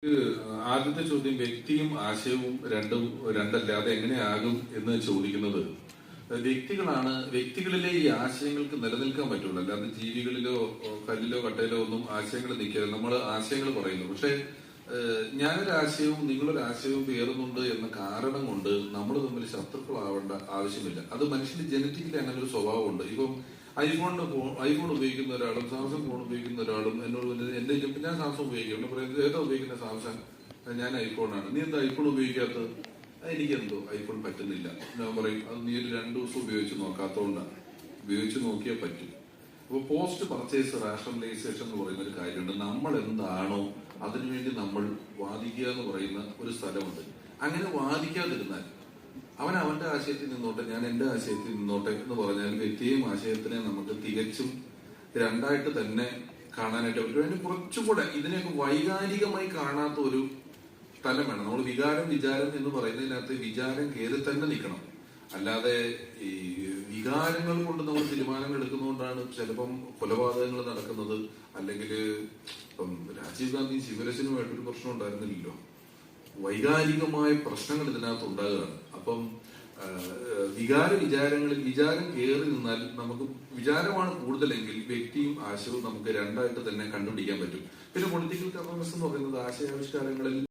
ഇത് ആദ്യത്തെ ചോദ്യം വ്യക്തിയും ആശയവും രണ്ടല്ല, അത് എങ്ങനെയാകും എന്ന് ചോദിക്കുന്നത്. വ്യക്തികളിലെ ഈ ആശയങ്ങൾക്ക് നിലനിൽക്കാൻ പറ്റുള്ളൂ, അല്ലാതെ ജീവികളിലോ കല്ലിലോ കട്ടയിലോ ഒന്നും ആശയങ്ങൾ നിൽക്കുക. നമ്മൾ ആശയങ്ങൾ പറയുന്നു, പക്ഷെ ഞാനൊരു ആശയവും നിങ്ങളൊരു ആശയവും വേറുന്നുണ്ട് എന്ന കാരണം കൊണ്ട് നമ്മൾ തമ്മിൽ ശത്രുക്കളാവേണ്ട ആവശ്യമില്ല. അത് മനുഷ്യന്റെ ജനറ്റിക്കലി അങ്ങനെ ഒരു സ്വഭാവമുണ്ട്. ഇപ്പം ഐഫോൺ ഉപയോഗിക്കുന്ന ഒരാളും സാംസങ് ഫോൺ ഉപയോഗിക്കുന്ന ഒരാളും എന്നോട് എന്റെ ഞാൻ സാംസങ് ഉപയോഗിക്കുന്നു പറയുന്നത്, ഏതാ ഉപയോഗിക്കുന്ന സാംസങ്, ഞാൻ ഐഫോണാണ്, നീ എന്താ ഐഫോൺ ഉപയോഗിക്കാത്തത്? എനിക്കെന്തോ ഐഫോൺ പറ്റുന്നില്ല. ഞാൻ പറയും, അത് നീ ഒരു 2 ദിവസം ഉപയോഗിച്ച് നോക്കാത്തോണ്ടാണ്. ഉപയോഗിച്ച് നോക്കിയാൽ പറ്റും. അപ്പോൾ പോസ്റ്റ് പർച്ചേസ് റാഷണലൈസേഷൻ എന്ന് പറയുന്ന ഒരു കാര്യമുണ്ട്. നമ്മൾ എന്താണോ അതിനുവേണ്ടി നമ്മൾ വാദിക്കുക എന്ന് പറയുന്ന ഒരു സ്ഥലമുണ്ട്. അങ്ങനെ വാദിക്കാതിരുന്നാൽ അവൻ അവന്റെ ആശയത്തിൽ നിന്നോട്ടെ, ഞാൻ എന്റെ ആശയത്തിൽ നിന്നോട്ടെ എന്ന് പറഞ്ഞാൽ വ്യക്തിയെയും ആശയത്തിനെ നമുക്ക് തികച്ചും രണ്ടായിട്ട് തന്നെ കാണാനായിട്ട് പറ്റും. അതിന് കുറച്ചുകൂടെ ഇതിനെയൊക്കെ വൈകാരികമായി കാണാത്ത ഒരു സ്ഥലം വേണം. നമ്മൾ വിചാരം എന്ന് പറയുന്നതിനകത്ത് വിചാരം കയറി തന്നെ നിൽക്കണം. അല്ലാതെ ഈ വികാരങ്ങൾ കൊണ്ട് നമ്മൾ തീരുമാനങ്ങൾ എടുക്കുന്നതുകൊണ്ടാണ് ചിലപ്പം കൊലപാതകങ്ങൾ നടക്കുന്നത്. അല്ലെങ്കിൽ ഇപ്പം രാജീവ് ഗാന്ധി ശിവരജനുമായിട്ടൊരു പ്രശ്നം ഉണ്ടായിരുന്നില്ലല്ലോ. വൈകാരികമായ പ്രശ്നങ്ങൾ ഇതിനകത്ത് ഉണ്ടാകുകയാണ്. അപ്പം വിചാരം കയറി നിന്നാൽ നമുക്ക് വിചാരമാണ് കൂടുതലെങ്കിൽ വ്യക്തിയും ആശയവും നമുക്ക് രണ്ടായിട്ട് തന്നെ കണ്ടുപിടിക്കാൻ പറ്റും. പിന്നെ പൊളിറ്റിക്കൽ കറക്റ്റ്നെസ് എന്ന് പറയുന്നത് ആശയാവിഷ്കാരങ്ങളിൽ